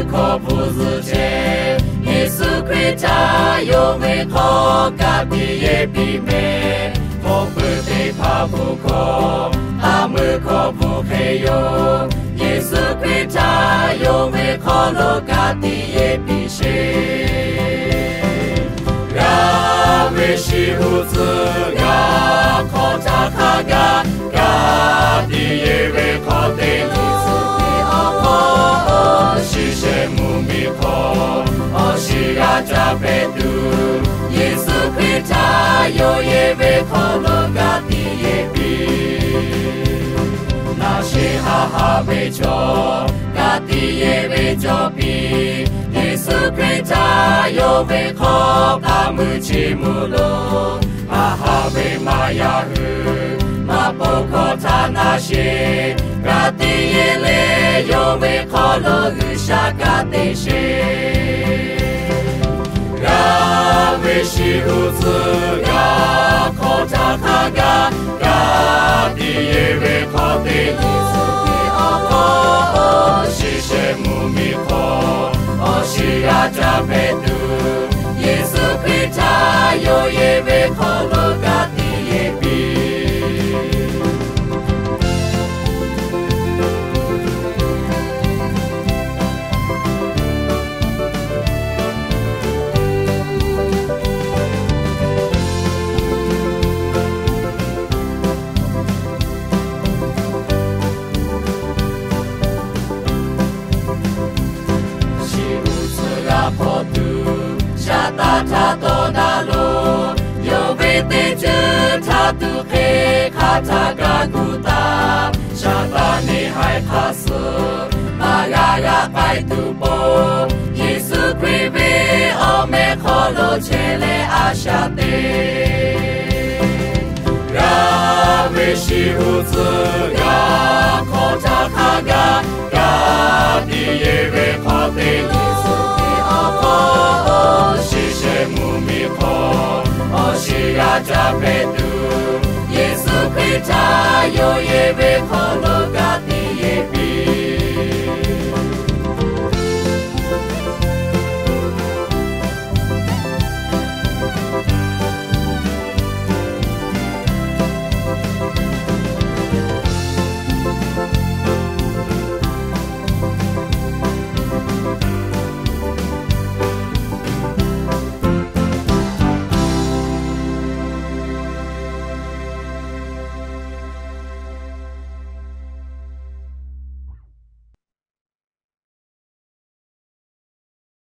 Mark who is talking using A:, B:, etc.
A: 可不自觉，耶稣基督有美好家的也比美，可不得怕不可，他们可不黑哟，耶稣基督有美好了家的也比谁，呀，为是胡子呀，可扎卡呀，家的也为可得你。Raja Petu Yesu Krista yo yeve kolo gati yebi Nashi haha becho gati yeve jopi Yesu Krista yo ve ko kamuchi mulo Mahave mayahu Mapoko tanashi Gati yele yo ve kolo usha gati she为是如此呀，可扎卡呀，呀的也为可的意思的阿可，是谁木米可，是呀扎贝杜，耶稣基督有也为可罗嘎的也比。Tato nalo yo vete je tatu ke kata gaguta shatani hai khasu magaya kai tupo Yesu prive ome kholo chele ashate ya veshi huzu ya kota kaga ya diye ve kote Yesu ki ako Mumiko, Oshia Japetu, Yesu Krista, yo yeve kologa.